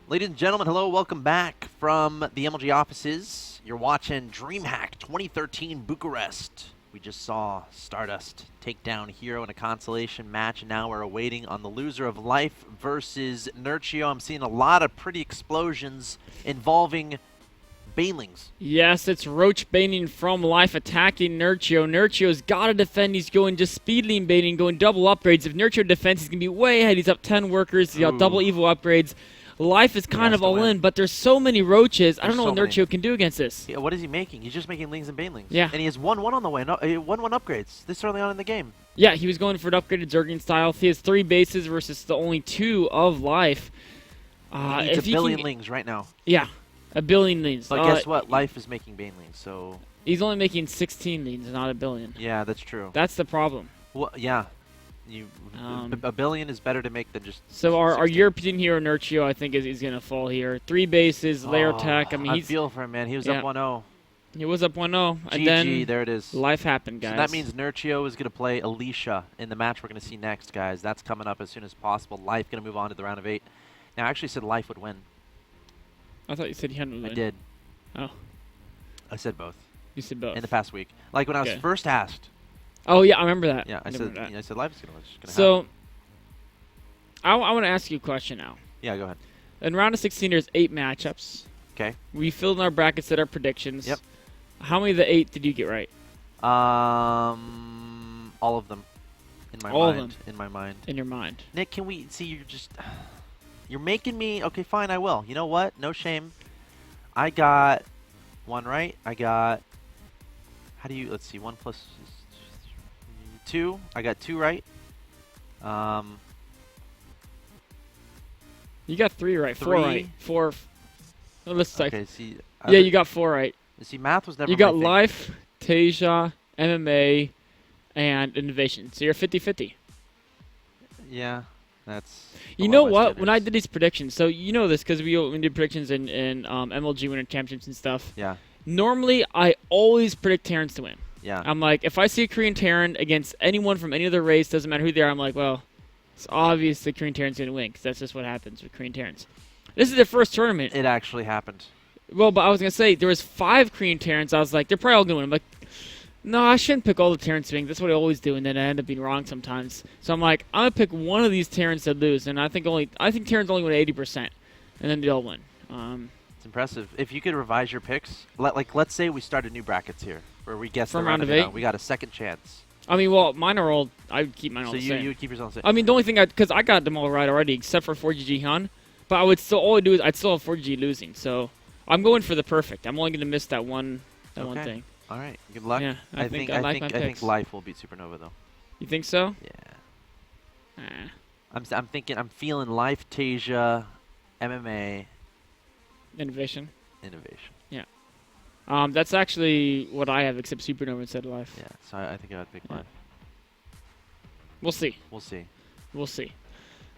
Ladies and gentlemen, hello, welcome back from the MLG offices. You're watching DreamHack 2013 Bucharest. We just saw Stardust take down Hero in a consolation match, and now we're awaiting on the loser of Life versus Nerchio. I'm seeing a lot of pretty explosions involving Banelings. Yes, it's Roach baiting from Life attacking Nerchio. Nerchio's got to defend. He's going just speed lean baiting, going double upgrades. If Nerchio defends, he's going to be way ahead. He's up 10 workers. He's got double evil upgrades. Life is kind of all in, but there's so many roaches. I don't know what Nerchio can do against this. Yeah, what is he making? He's just making lings and banelings. Yeah. And he has 1-1 on the way. No, 1-1 upgrades this early on in the game. Yeah, he was going for an upgraded Zergian style. He has 3 bases versus the only 2 of Life. He needs a billion lings right now. Yeah, a billion lings. But guess what? Life is making banelings, so... He's only making 16 lings, not a billion. Yeah, that's true. That's the problem. Well, yeah. A billion is better to make than just... So our European hero Nerchio, I think, is going to fall here. 3 bases, layer attack. I mean, I feel for him, man. He was up 1-0. He was up 1-0. And GG, then there it is. Life happened, guys. So that means Nerchio is going to play Alicia in the match we're going to see next, guys. That's coming up as soon as possible. Life going to move on to the round of 8. Now, I actually said Life would win. I thought you said he hadn't win. I did. Oh. I said both. You said both. In the past week. Like when I was first asked. Oh, yeah, I remember that. Yeah, I said Life is going to So, I want to ask you a question now. Yeah, go ahead. In round of 16, there's 8 matchups. Okay. We filled in our brackets at our predictions. Yep. How many of the 8 did you get right? All of them. In my mind. All of them? In my mind. In your mind. Nick, can we see? You're just... You're making me... Okay, fine, I will. You know what? No shame. I got 1 right. I got... How do you... Let's see. 1 plus 2. I got 2 right. You got 3 right. 4 right. 4... Oh, let's check. Okay, see... Yeah, you got 4 right. See, math was never You got Life, Tasia, MMA, and Innovation. So you're 50-50. Yeah, that's... You know what? When I did these predictions, so you know this because we did predictions in MLG Winter Championships and stuff. Yeah. Normally, I always predict Terrans to win. Yeah. I'm like, if I see a Korean Terran against anyone from any other race, doesn't matter who they are, I'm like, well, it's obvious the Korean Terran's going to win because that's just what happens with Korean Terrans. This is their first tournament. It actually happened. Well, but I was going to say, there was 5 Korean Terrans. I was like, they're probably all going to win. I'm like, no, I shouldn't pick all the Terrans to win. That's what I always do, and then I end up being wrong sometimes. So I'm like, I'm going to pick one of these Terrans to lose, and I think Terrans only win 80%, and then they all win. It's impressive. If you could revise your picks, let's say we started new brackets here, where we guess from the round of 8. We got a second chance. I mean, well, mine are all. I would keep mine all the same. So you would keep yours on the same. I mean, the only thing because I got them all right already, except for 4GG Han, but I would still all I do is I'd still have 4GG losing. So I'm going for the perfect. I'm only going to miss that one thing. All right. Good luck. Yeah, I think Life will beat Supernova though. You think so? Yeah. I'm feeling Life, Tasia, MMA, Innovation. Yeah. That's actually what I have, except Supernova instead of Life. Yeah. So I think I would pick Life. We'll see. We'll see.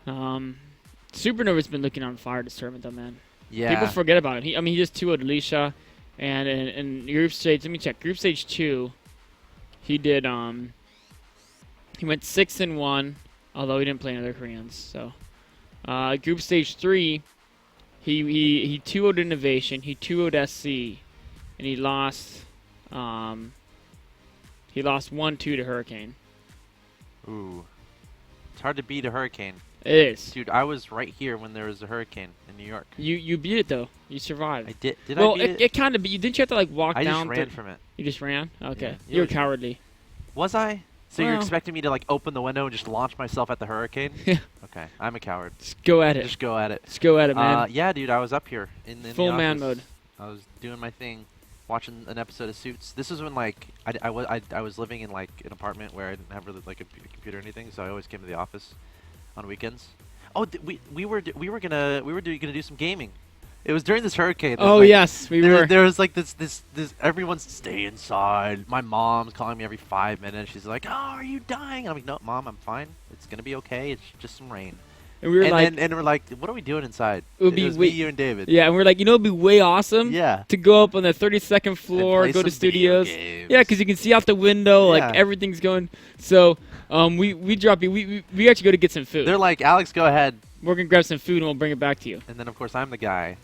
Supernova's been looking on fire this tournament, though, man. Yeah. People forget about it. He just 2-0'd Alicia, and in group stage, let me check. Group stage 2, he did he went 6-1, although he didn't play any other Koreans. So, group stage 3, he 2-0'd Innovation, he 2-0'd SC, and he lost 1-2 to Hurricane. Ooh. It's hard to beat a Hurricane. It is. Dude, I was right here when there was a hurricane in New York. You beat it, though. You survived. I did. Well, I beat it? It kind of beat you. Didn't you have to, like, walk down? I just ran from it. You just ran? Okay. Yeah. You were cowardly. Was I? So you're expecting me to, like, open the window and just launch myself at the hurricane? Yeah. Okay. I'm a coward. Just go at it. Just go at it. Just go at it, man. Yeah, dude, I was up here in full the man office. mode. I was doing my thing, watching an episode of Suits. This is when, like, I was living in, like, an apartment where I didn't have really, like, a computer or anything, so I always came to the office on weekends. Oh, we were gonna do some gaming. It was during this hurricane. Oh, like, yes, we were. There was like this everyone's stay inside. My mom's calling me every 5 minutes. She's like, "Oh, are you dying?" I'm like, "No, Mom, I'm fine. It's gonna be okay. It's just some rain." And we were and we're like, "What are we doing inside?" It was me, you, and David. Yeah, and we're like, it'd be way awesome. Yeah. To go up on the 32nd floor, go to studios. Yeah, because you can see out the window, like everything's going. So, we drop you. We actually go to get some food. They're like, "Alex, go ahead. We're going to grab some food and we'll bring it back to you. And then, of course, I'm the guy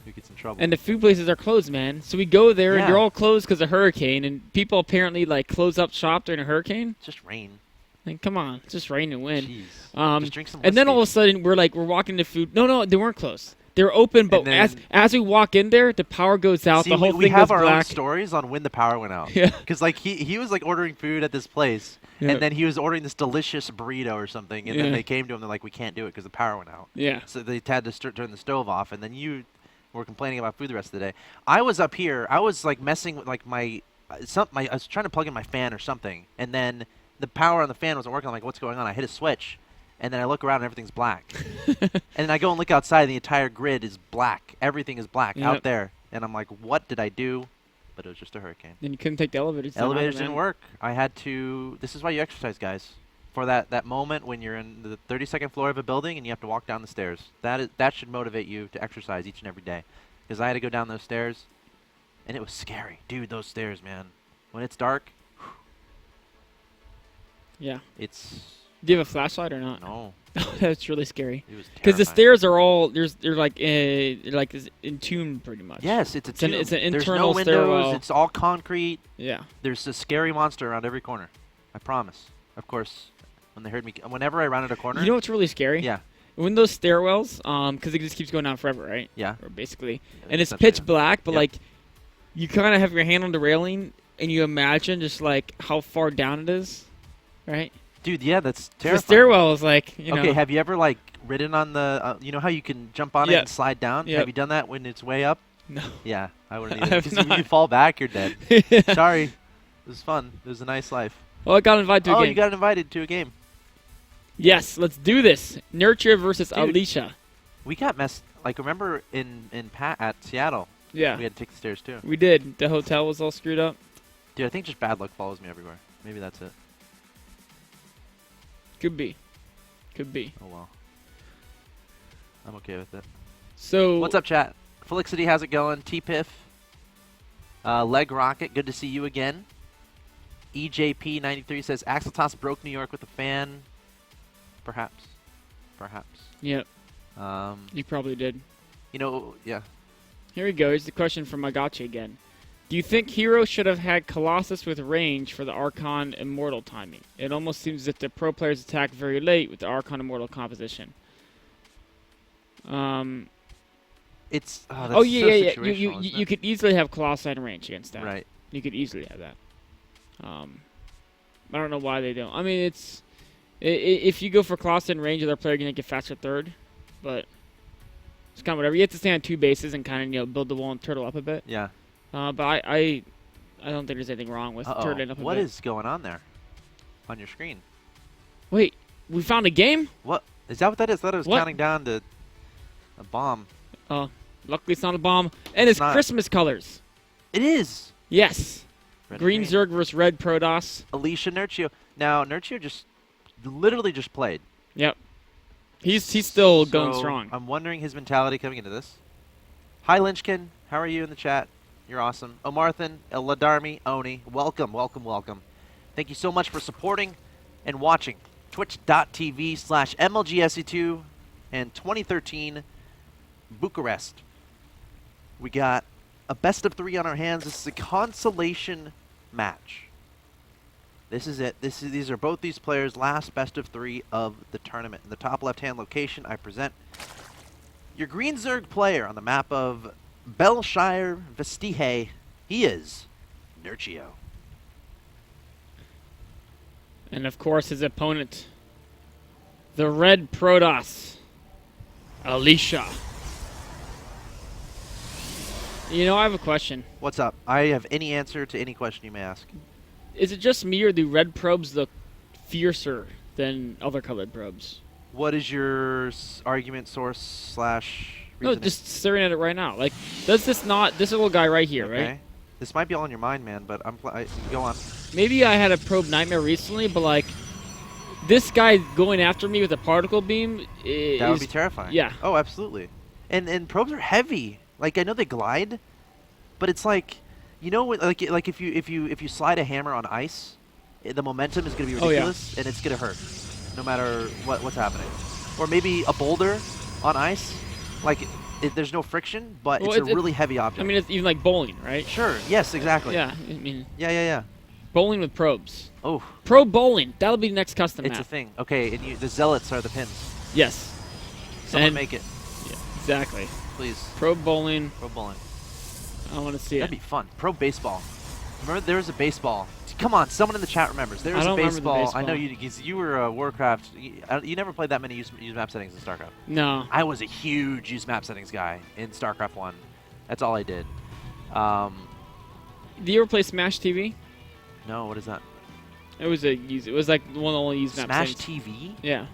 who gets in trouble. And the food places are closed, man. So we go there and Yeah. they're all closed because of hurricane. And people apparently like close up shop during a hurricane. It's just rain. Like, come on. It's just rain and wind. Jeez. Just drink some And then whiskey. all of a sudden we're walking to food. No, they weren't closed. They were open, but And then- as we walk in there, the power goes out. See, the whole we thing have goes our own black. stories on when the power went out. Yeah. Because like he was like ordering food at this place, Yeah. and then he was ordering this delicious burrito or something, and then Yeah. they came to him. They're like, we can't do it because the power went out. Yeah. So they had to turn the stove off, and then you were complaining about food the rest of the day. I was up here. I was like messing with like I was trying to plug in my fan or something, and then the power on the fan wasn't working. I'm like, what's going on? I hit a switch, and then I look around and everything's black. And then I go and look outside, and the entire grid is black. Everything is black Yep. out there, and I'm like, what did I do? But it was just a hurricane. Then you couldn't take the elevators. down Elevators either, didn't man. work. I had to. This is why you exercise, guys. For that moment when you're in the 32nd floor of a building and you have to walk down the stairs. That should motivate you to exercise each and every day. Because I had to go down those stairs, and it was scary, dude. Those stairs, man. When it's dark, Yeah. it's Do you have a flashlight or not? no. That's really scary. It was Because the terrifying. stairs are all they're like entombed pretty much. Yes, it's a It's an- tube. it's an There's no internal windows. stairwell. It's all concrete. Yeah. There's a scary monster around every corner. I promise. Of course, when they heard me, whenever I rounded a corner. You know what's really scary? Yeah. When those stairwells, because it just keeps going down forever, right? Yeah. Or basically, and it's Essentially, pitch black, but Yep. like, you kind of have your hand on the railing, and you imagine just like how far down it is, right? Dude, yeah, that's The terrifying. stairwell is like, you know. Okay, have you ever like ridden on the? You know how you can jump on it Yep. and slide down? Yep. Have you done that when it's way up? No. Yeah, I wouldn't I either. have Because when not. you fall back, you're dead. Yeah. Sorry, it was fun. It was a nice life. Well, I got invited to a Oh, game. you got invited to a game. Yes, let's do this. Nerchio versus Dude. Alicia. We got messed. Like remember in at Seattle, Yeah, we had to take the stairs too. we did. The hotel was all screwed up. Dude, I think just bad luck follows me everywhere. Maybe that's it. Could be. Could be. Oh well. I'm okay with it. So What's up, chat? Felixity, how's it going? T-Piff. Leg Rocket, good to see you again. EJP93 says, Axel Toss broke New York with a fan. Perhaps. Perhaps. Yep, Um, you probably did. you know, yeah. Here we go. Here's the question from Magachi again. Do you think Hero should have had Colossus with range for the Archon Immortal timing? It almost seems as if the pro players attack very late with the Archon Immortal composition. It's that's Oh yeah, so yeah, yeah. situational, You isn't it? could easily have Colossi in range against that. Right. You could easily have that. I don't know why they don't. I mean, it's if you go for Colossi in range, other player you're gonna get faster third, but it's kind of whatever. You have to stay on two bases and kind of build the wall and turtle up a bit. Yeah. But I don't think there's anything wrong with Uh-oh. turtling up a What bit. is going on there? On your screen? Wait, we found a game? What? Is that what that is? I thought it was What? counting down to a bomb. Oh, luckily it's not a bomb. And it's not. Christmas colors. It is! Yes. Red and Green Zerg versus Red Protoss. Alicia Nerchio. Now, Nerchio literally just played. Yep. He's still going So, strong. I'm wondering his mentality coming into this. Hi, Lynchkin. How are you in the chat? You're awesome. Omarthan, Ladarmi, Oni. Welcome, welcome, welcome. Thank you so much for supporting and watching. Twitch.tv/MLGSE2 and 2013 Bucharest. We got a best of 3 on our hands. This is a consolation match. This is it. These are both these players' last best of 3 of the tournament. In the top left-hand location, I present your Green Zerg player on the map of Belshire Vestihe. He is Nerchio. And of course, his opponent, the Red Protoss, Alicia. You know, I have a question. What's up? I have any answer to any question you may ask. Is it just me, or do red probes look fiercer than other colored probes? What is your argument source slash No, reasoning? just staring at it right now. Like, does this not? This little guy right here, Okay. right? This might be all in your mind, man, but go on. Maybe I had a probe nightmare recently, but like, this guy going after me with a particle beam is That would be terrifying. yeah. Oh, absolutely. And probes are heavy. Like I know they glide, but it's like, you know, like if you slide a hammer on ice, the momentum is going to be Oh, yeah. ridiculous and it's going to hurt, no matter what's happening. Or maybe a boulder on ice. Like, there's no friction, but Well, it's a really heavy object. I mean, it's even like bowling, right? Sure. Yes, exactly. Yeah, I mean, Yeah. bowling with probes. Oh. Probe bowling. That'll be the next custom It's map. a thing. Okay, and the zealots are the pins. Yes. Someone And- make it, Yeah, exactly. please. Probe bowling. Pro bowling. I want to see That'd it. be fun. Pro baseball. Remember, there was a baseball. Come on, someone in the chat remembers. There I was a don't remember the baseball. I know baseball. you were Warcraft. You never played that many use map settings in StarCraft. No. I was a huge use map settings guy in StarCraft 1. That's all I did. Do you ever play Smash TV? No, what is that? It was like one of the only use map Smash settings. TV? Yeah.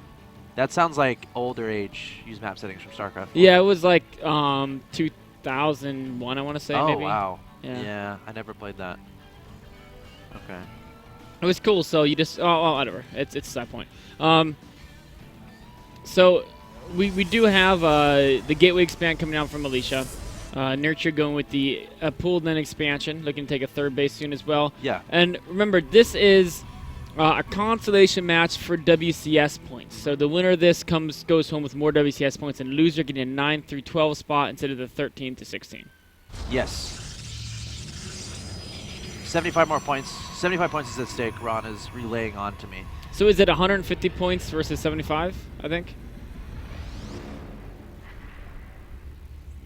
That sounds like older age use map settings from StarCraft 1. Yeah, it was like 2001, I want to say, Oh, maybe. wow. Yeah. Yeah, I never played that. Okay. It was cool, so you just... Oh, whatever. It's that point. So, we do have the Gateway expand coming out from Alicia. Nerchio going with the pooled then expansion, looking to take a third base soon as well. Yeah. And remember, this is a consolation match for WCS points. So the winner of this goes home with more WCS points, and loser getting a 9 through 12 spot instead of the 13 to 16. Yes. 75 more points. 75 points is at stake. Ron is relaying on to me. So is it 150 points versus 75, I think?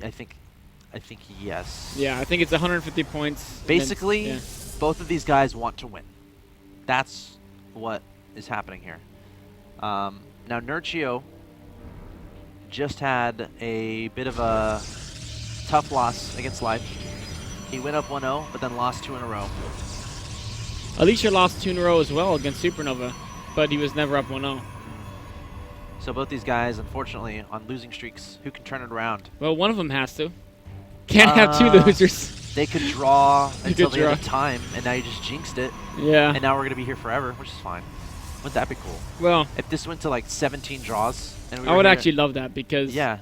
I think yes. Yeah, I think it's 150 points. Basically, yeah. both of these guys want to win. That's what is happening here. Now, Nerchio just had a bit of a tough loss against Life. He went up 1-0, but then lost 2 in a row. Alicia lost 2 in a row as well against Supernova, but he was never up 1-0. So both these guys, unfortunately, on losing streaks, who can turn it around? Well, one of them has to. Can't have two losers. They could draw until could the end of draw. time, and now you just jinxed it. Yeah. And now we're going to be here forever, which is fine. Wouldn't that be cool? Well, If this went to like 17 draws, and we I were would here- actually love that because Yeah.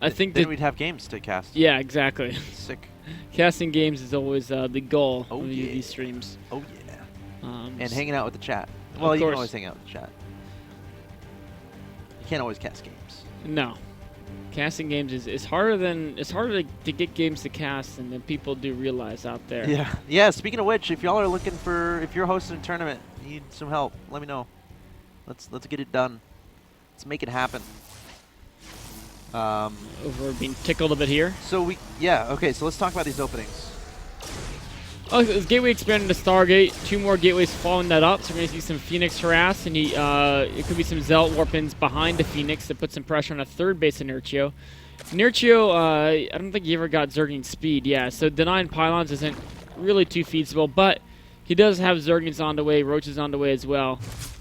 I think then that we'd have games to cast. yeah, exactly. Sick. Casting games is always the goal Oh, of yeah. these streams. Oh yeah. And s- hanging out with the chat. Well, you can course. always hang out with the chat. You can't always cast games. No. Casting games is harder to get games to cast than people do realize out there. Yeah. Yeah. Speaking of which, if y'all are looking for, if you're hosting a tournament, you need some help, let me know. Let's get it done. Let's make it happen. Over being tickled a bit here. So okay, so let's talk about these openings. Oh, this Gateway expanded to Stargate. 2 more Gateways following that up. So we're going to see some Phoenix harass, and it could be some Zealot Warpins behind the Phoenix to put some pressure on a third base of Nerchio. Nerchio, I don't think he ever got Zerging speed, yeah, so denying pylons isn't really too feasible, but he does have Zergings on the way, Roaches on the way as well.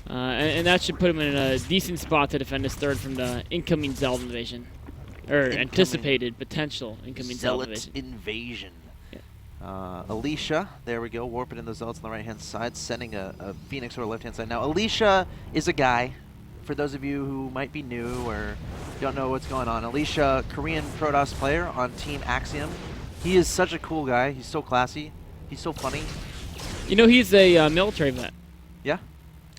And that should put him in a decent spot to defend his third from the incoming Zealot invasion. Or anticipated potential incoming Zealot Zealot invasion. invasion. Yeah. Alicia, there we go, warping in the Zealots on the right-hand side, sending a Phoenix over the left-hand side. Now, Alicia is a guy, for those of you who might be new or don't know what's going on. Alicia, Korean Protoss player on Team Axiom. He is such a cool guy. He's so classy. He's so funny. You know, he's a military vet. Yeah,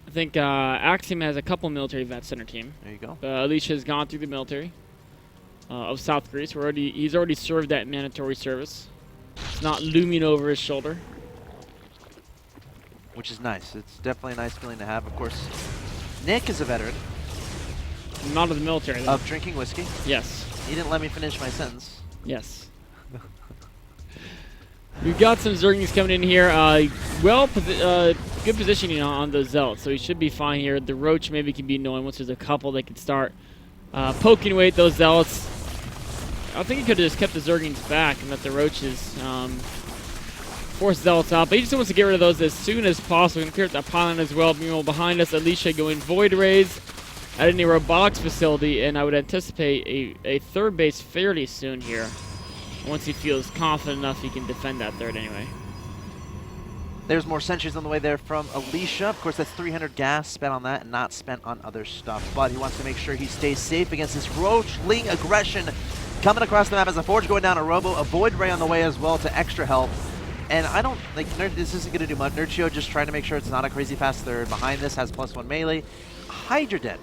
I think Axiom has a couple military vets on their team. there you go. Alicia has gone through the military of South Korea. So he's already served that mandatory service. It's not looming over his shoulder. Which is nice. It's definitely a nice feeling to have. Of course, Nick is a veteran Not of the military, though. of drinking whiskey. Yes. He didn't let me finish my sentence. Yes. We've got some Zerglings coming in here. Good positioning on those Zealots, so he should be fine here. The Roach maybe can be annoying once there's a couple they can start poking away at those Zealots. I think he could have just kept the Zerglings back and let the Roaches force Zealots out, but he just wants to get rid of those as soon as possible. And clear up that pylon as well. Meanwhile, behind us, Alicia going Void Rays at any robotics facility, and I would anticipate a third base fairly soon here. Once he feels confident enough, he can defend that third anyway. There's more sentries on the way there from Alicia. Of course, that's 300 gas spent on that and not spent on other stuff. But he wants to make sure he stays safe against this Roachling aggression coming across the map as a Forge going down a Robo. A Void Ray on the way as well to extra help. And I don't think this isn't going to do much. Nerchio just trying to make sure it's not a crazy fast third. Behind this has +1 melee. Hydra Den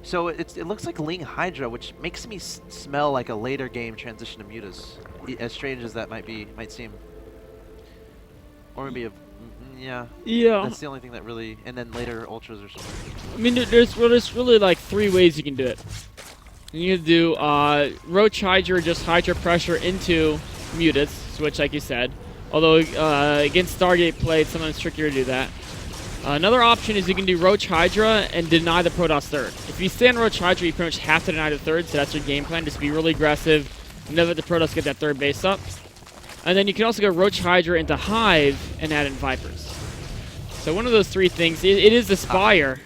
So it looks like Ling Hydra, which makes me smell like a later game transition to Mutas. As strange as that might seem. Or maybe yeah. Yeah. That's the only thing that really, and then later Ultras or something. I mean, there's really like 3 ways you can do it. You can do Roach Hydra, just Hydra pressure into Mutas, switch like you said. Although against Stargate play, it's sometimes trickier to do that. Another option is you can do Roach Hydra and deny the Protoss third. If you stay on Roach Hydra, you pretty much have to deny the third, so that's your game plan. Just be really aggressive, never let the Protoss get that third base up. And then you can also go Roach Hydra into Hive and add in Vipers. So one of those 3 things, it is the Spire.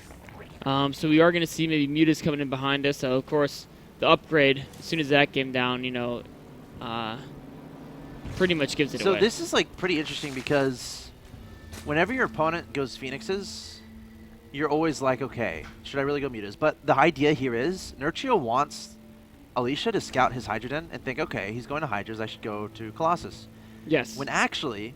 So we are going to see maybe Mutas coming in behind us. So of course, the upgrade, as soon as that came down, you know, pretty much gives it away. So this is like pretty interesting because whenever your opponent goes Phoenixes, you're always like, okay, should I really go Mutas? But the idea here is Nerchio wants Alicia to scout his Hydra Den and think, okay, he's going to Hydras, I should go to Colossus. Yes. When actually,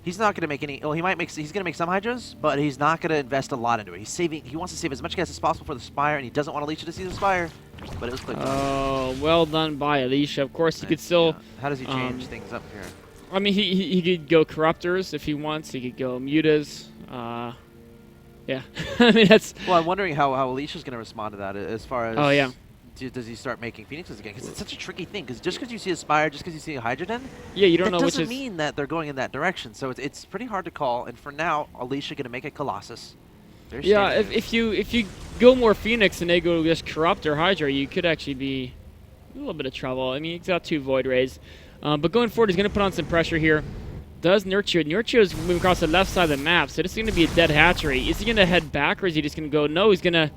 he's not going to make any. Well, he's going to make some Hydras, but he's not going to invest a lot into it. He wants to save as much gas as possible for the Spire, and he doesn't want Alicia to see the Spire. But it was clicked on. Oh, well done by Alicia. Of course, he could still. Yeah. How does he change things up here? I mean, he could go Corruptors if he wants. He could go Mutas. Yeah. I mean, that's. Well, I'm wondering how Alicia's going to respond to that as far as. Oh, yeah. Does he start making Phoenixes again? Because it's such a tricky thing. Because just because you see a Spire, just because you see a Hydra Den, yeah, you don't know which is. That doesn't mean that they're going in that direction. So it's pretty hard to call. And for now, Alicia going to make a Colossus. Yeah, if you go more Phoenix and they go just Corrupt or Hydra, you could actually be in a little bit of trouble. I mean, he's got 2 Void Rays. But going forward, he's going to put on some pressure here. Does Nerchio. Nerchio is moving across the left side of the map, so this is going to be a dead hatchery. Is he going to head back, or is he just going to go? No, he's going to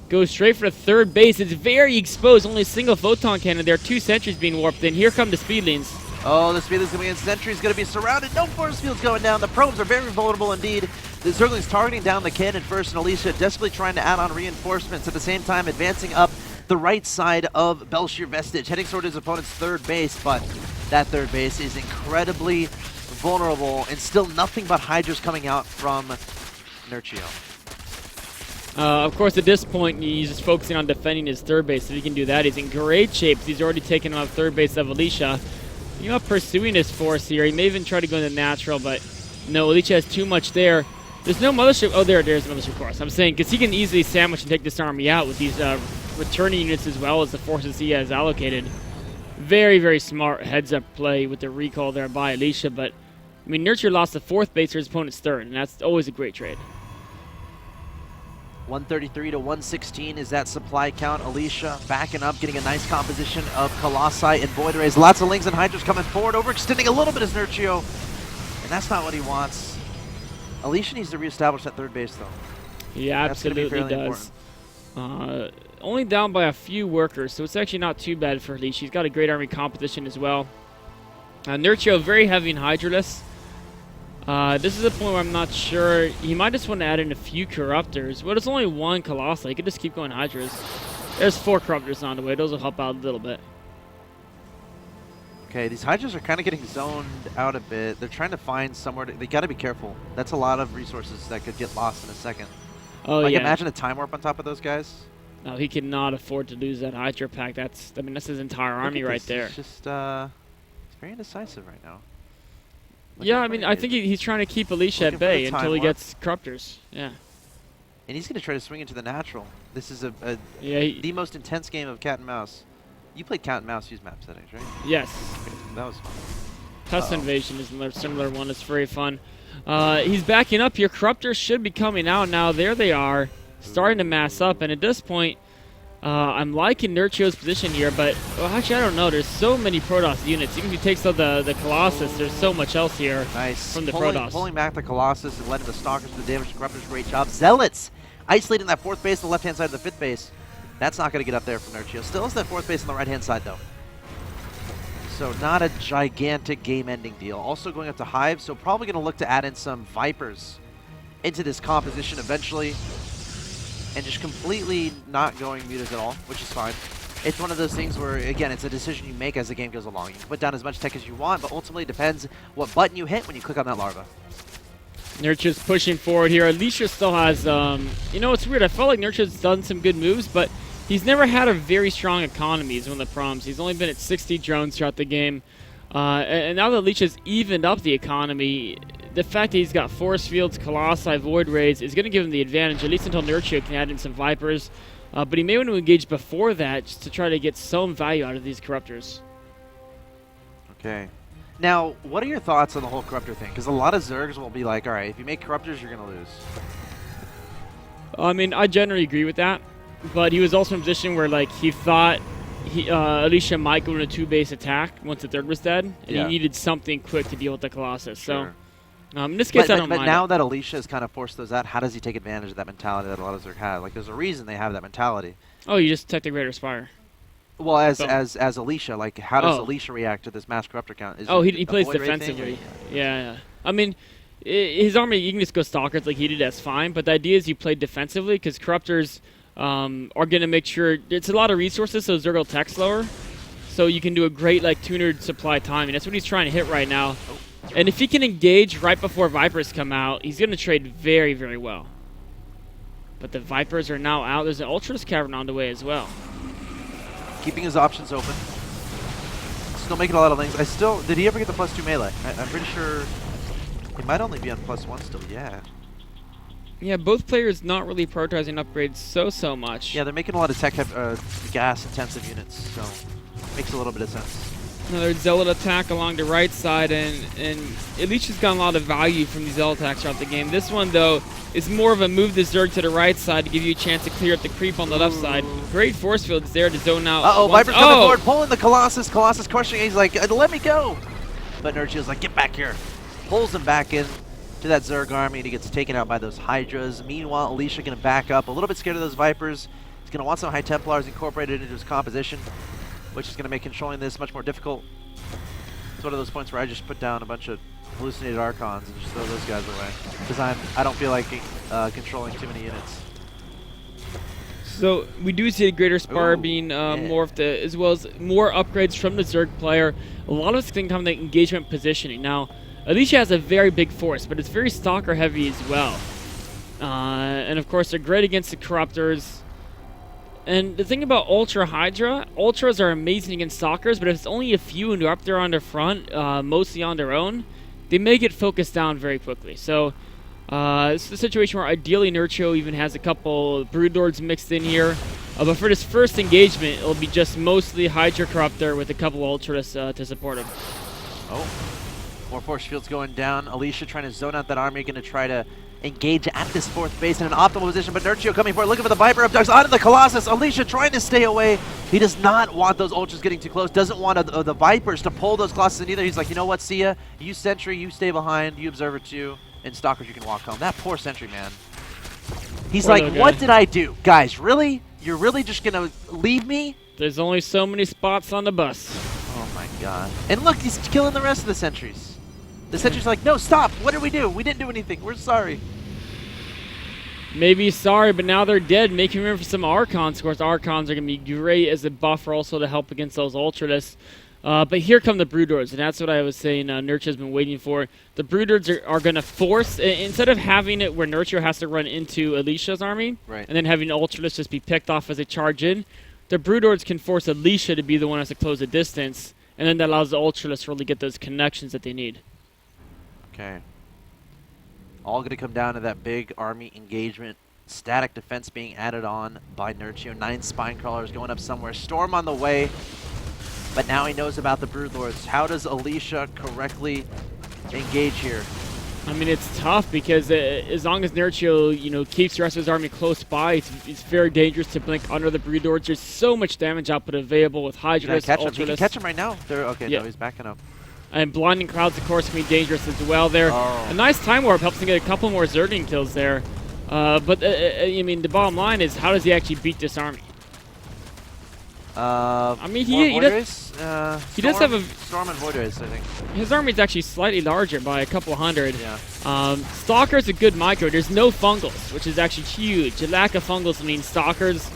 go straight for the third base. It's very exposed. Only a single photon cannon. There are 2 sentries being warped in. Here come the Speedlings. Oh, the Speedlings coming in. Sentry's going to be surrounded. No force fields going down. The probes are very vulnerable indeed. The Zergling's targeting down the cannon first, and Alicia desperately trying to add on reinforcements. At the same time, advancing up the right side of Belshir Vestige, heading toward his opponent's third base, but that third base is incredibly vulnerable, and still nothing but Hydras coming out from Nerchio. Of course, at this point, he's just focusing on defending his third base. If he can do that, he's in great shape. He's already taken on third base of Alicia. You know, pursuing his force here. He may even try to go into natural, but no, Alicia has too much there. There's no mothership. Oh, there's a mothership course. I'm saying because he can easily sandwich and take this army out with these returning units as well as the forces he has allocated. Very, very smart heads-up play with the recall there by Alicia. But, I mean, Nerchio lost the 4th base for his opponent's 3rd, and that's always a great trade. 133 to 116 is that supply count. Alicia backing up, getting a nice composition of Colossi and Void Rays. Lots of Lings and Hydras coming forward, overextending a little bit as Nerchio. And that's not what he wants. Alicia needs to reestablish that third base, though. He absolutely does. Only down by a few workers, so it's actually not too bad for Alicia. He's got a great army composition as well. Nerchio very heavy in Hydraless. This is a point where I'm not sure. He might just want to add in a few Corruptors. Well, there's only 1 Colossi. He could just keep going Hydras. There's 4 Corruptors on the way. Those will help out a little bit. Okay, these Hydras are kind of getting zoned out a bit. They're trying to find somewhere to... They got to be careful. That's a lot of resources that could get lost in a second. Oh, like, yeah. Imagine a Time Warp on top of those guys. No, he cannot afford to lose that Hydra pack. That's his entire army right there. It's just, it's very indecisive right now. Yeah, I mean, I think he's trying to keep Alicia at bay until he gets Corruptors. Yeah. And he's going to try to swing into the natural. This is the most intense game of Cat and Mouse. You played Cat and Mouse use map settings, right? Yes. Okay, that was fun. Pest Invasion is a similar one. It's very fun. He's backing up here. Corruptors should be coming out now. There they are, starting to mass up. And at this point, I'm liking Nerchio's position here, but actually, I don't know. There's so many Protoss units. Even if he takes out the Colossus, there's so much else here from the Protoss. Pulling back the Colossus and letting the Stalkers do the damage to Corruptors. Great job. Zealots isolating that 4th base on the left-hand side of the 5th base. That's not going to get up there from Nerchio. Still has that 4th base on the right-hand side, though. So not a gigantic game-ending deal. Also going up to Hive, so probably going to look to add in some Vipers into this composition eventually. And just completely not going Mutas at all, which is fine. It's one of those things where, again, it's a decision you make as the game goes along. You can put down as much tech as you want, but ultimately it depends what button you hit when you click on that larva. Nerchio's pushing forward here. Alicia still has, you know, it's weird. I felt like Nerchio's done some good moves, but he's never had a very strong economy as one of the proms. He's only been at 60 drones throughout the game. And now that Alicia's evened up the economy, the fact that he's got Force Fields, Colossi, Void Rays is going to give him the advantage, at least until Nerchio can add in some Vipers. But he may want to engage before that just to try to get some value out of these Corruptors. Okay. Now, what are your thoughts on the whole Corruptor thing? Because a lot of Zergs will be like, all right, if you make Corruptors, you're going to lose. I mean, I generally agree with that. But he was also in a position where, like, he thought Alicia might go in a 2-base attack once the third was dead. And he needed something quick to deal with the Colossus. Sure. So, in this case, I don't mind. But now that Alicia has kind of forced those out, how does he take advantage of that mentality that a lot of Zerg have? Like, there's a reason they have that mentality. Oh, you just attack the Greater Spire. Well, as Alicia, like, how does Alicia react to this mass Corruptor count? Is he plays defensively. Yeah. I mean, his army, you can just go Stalkers like he did, that's fine. But the idea is you play defensively because Corruptors are going to make sure it's a lot of resources, so Zerg will tech slower. So you can do a great, like, tuner supply timing. That's what he's trying to hit right now. And if he can engage right before Vipers come out, he's going to trade very, very well. But the Vipers are now out. There's an Ultras Cavern on the way as well. Keeping his options open. Still making a lot of things. Did he ever get the +2 melee? I'm pretty sure he might only be on +1 still, Yeah, both players not really prioritizing upgrades so much. Yeah, they're making a lot of gas-intensive units, so makes a little bit of sense. Another Zealot attack along the right side, and Alicia's got a lot of value from these Zealot attacks throughout the game. This one, though, is more of a move the Zerg to the right side to give you a chance to clear up the creep on the left side. Great force fields there to zone out. Uh-oh, Viper's coming forward, pulling the Colossus. Colossus crushing it. He's like, let me go. But Nerchio's like, get back here. Pulls him back in to that Zerg army, and he gets taken out by those Hydras. Meanwhile, Alicia going to back up, a little bit scared of those Vipers. He's going to want some High Templars incorporated into his composition, which is going to make controlling this much more difficult. It's one of those points where I just put down a bunch of hallucinated Archons and just throw those guys away, because I don't feel like controlling too many units. So we do see a Greater Spire being morphed, as well as more upgrades from the Zerg player. A lot of it's going to come to engagement positioning. Now, Alicia has a very big force, but it's very Stalker heavy as well. And of course, they're great against the Corruptors. And the thing about Ultra Hydra, Ultras are amazing against Stalkers, but if it's only a few and they're up there on their front, mostly on their own, they may get focused down very quickly. So it's a situation where ideally Nerchio even has a couple Broodlords mixed in here. But for this first engagement, it'll be just mostly Hydra Corruptor with a couple Ultras to support him. Oh, more force fields going down. Alicia trying to zone out that army, going to try to engage at this fourth base in an optimal position, but Nerchio coming forward, looking for the Viper abducts onto the Colossus. Alicia trying to stay away. He does not want those Ultras getting too close, doesn't want the Vipers to pull those Colossus in either. He's like, you know what, see ya. You Sentry, you stay behind, you Observer 2, and Stalkers, you can walk home. That poor Sentry, man. He's like, what did I do? Guys, really? You're really just going to leave me? There's only so many spots on the bus. Oh my god. And look, he's killing the rest of the Sentries. The Sentry's like, no, stop. What did we do? We didn't do anything. We're sorry. Maybe sorry, but now they're dead. Making room for some Archons. Of course, Archons are going to be great as a buffer also to help against those Ultras. But here come the Broodlords, and that's what I was saying Nerchio's been waiting for. The Broodlords are going to force, instead of having it where Nerchio has to run into Alicia's army, and then having Ultras just be picked off as they charge in, the Broodlords can force Alicia to be the one who has to close the distance, and then that allows the Ultras to really get those connections that they need. Okay. All going to come down to that big army engagement. Static defense being added on by Nerchio. 9 spine crawlers going up somewhere. Storm on the way. But now he knows about the Broodlords. How does Alicia correctly engage here? I mean, it's tough because as long as Nerchio, keeps the rest of his army close by, it's very dangerous to blink under the Broodlords. There's so much damage output available with Hydras, Ultras. He can catch him right now. Okay, no, he's backing up. And Blinding Clouds, of course, can be dangerous as well there. A nice Time Warp helps him get a couple more Zerging kills there. But, I mean, the bottom line is, how does he actually beat this army? I mean, he does have a... Storm and Void Rays, I think. His army is actually slightly larger by a couple hundred. Yeah. Stalker's a good micro. There's no Fungals, which is actually huge. A lack of Fungals means Stalkers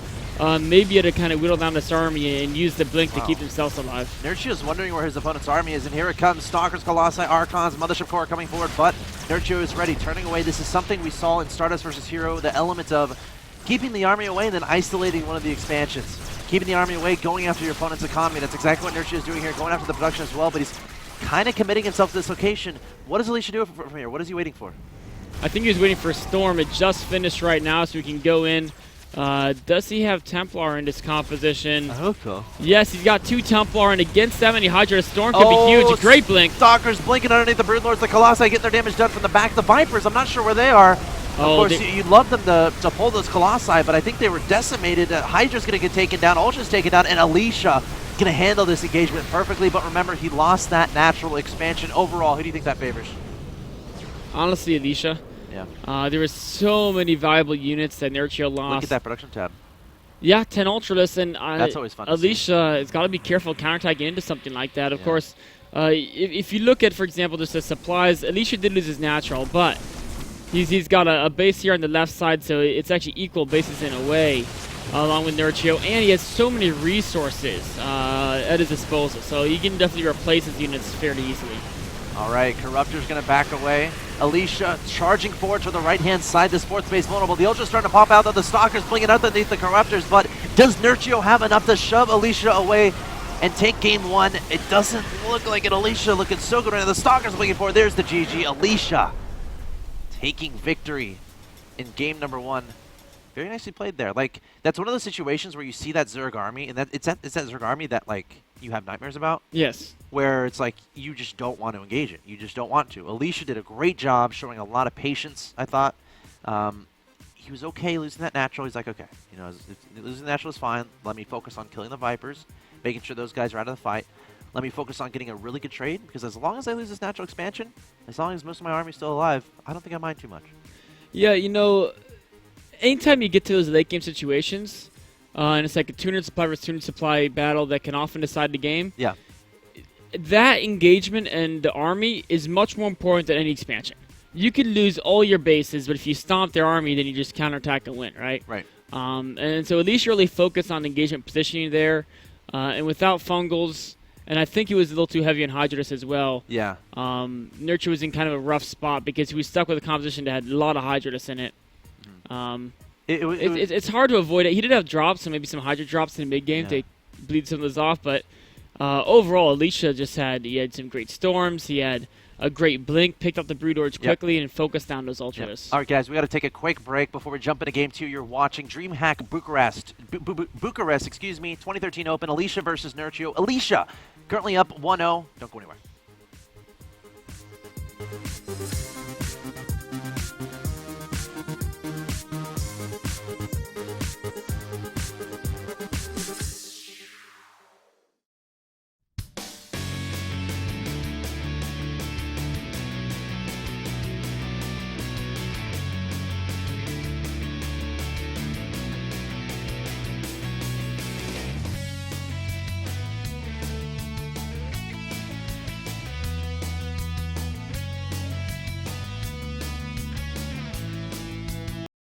maybe to kind of whittle down this army and use the blink to keep themselves alive. Nerchio's wondering where his opponent's army is, and here it comes. Stalkers, Colossi, Archons, Mothership Core coming forward, but Nerchio is ready, turning away. This is something we saw in Stardust versus Hero, the element of keeping the army away and then isolating one of the expansions. Keeping the army away, going after your opponent's economy. That's exactly what Nerchio is doing here, going after the production as well, but he's kind of committing himself to this location. What does Alicia do from here? What is he waiting for? I think he was waiting for Storm. It just finished right now, so we can go in. Does he have Templar in this composition? I hope so. Yes, he's got 2 Templar, and against 70 Hydra, Storm could be huge. A great blink. Stalkers blinking underneath the Broodlords, the Colossi getting their damage done from the back. The Vipers, I'm not sure where they are. Of course, you'd love them to pull those Colossi, but I think they were decimated. Hydra's going to get taken down, Ultra's taken down, and Alicia going to handle this engagement perfectly. But remember, he lost that natural expansion. Overall, who do you think that favors? Honestly, Alicia. Yeah. There were so many viable units that Nerchio lost. Look at that production tab. Yeah, 10 Ultralists, and that's always fun. Alicia has got to be careful counterattacking into something like that. Of course, if you look at, for example, just the supplies, Alicia did lose his natural, but he's got a base here on the left side, so it's actually equal bases in a way, along with Nerchio, and he has so many resources at his disposal, so he can definitely replace his units fairly easily. All right, Corruptor's going to back away. Alicia charging forward to the right-hand side. This 4th base vulnerable. The Ultra's starting to pop out, though. The Stalker's blinging underneath the Corruptors, but does Nerchio have enough to shove Alicia away and take game 1? It doesn't look like it. Alicia looking so good right now. The Stalker's looking forward. There's the GG. Alicia taking victory in game number 1. Very nicely played there. Like, that's one of those situations where you see that Zerg army, and it's that Zerg army that, like, you have nightmares about. Yes. Where it's like, you just don't want to engage it. You just don't want to. Alicia did a great job showing a lot of patience, I thought. He was okay losing that natural. He's like, okay, you know, losing the natural is fine. Let me focus on killing the Vipers, making sure those guys are out of the fight. Let me focus on getting a really good trade, because as long as I lose this natural expansion, as long as most of my army's still alive, I don't think I mind too much. Yeah, you know, anytime you get to those late game situations, and it's like a 200 supply versus 200 supply battle that can often decide the game. Yeah. That engagement and the army is much more important than any expansion. You could lose all your bases, but if you stomp their army, then you just counterattack and win, right? Right. And so at least you really focus on engagement positioning there, and without Fungals, and I think he was a little too heavy on Hydrus as well. Yeah. Nerchio was in kind of a rough spot because he was stuck with a composition that had a lot of Hydrus in it. It's hard to avoid it. He did have drops, so maybe some Hydra drops in the mid-game to bleed some of those off, but overall, Alicia just had some great storms. He had a great blink, picked up the Broodlords quickly, and focused down those Ultras. All right, guys, we got to take a quick break before we jump into Game 2. You're watching DreamHack Bucharest, Bucharest, 2013 Open. Alicia versus Nerchio. Alicia currently up 1-0. Don't go anywhere.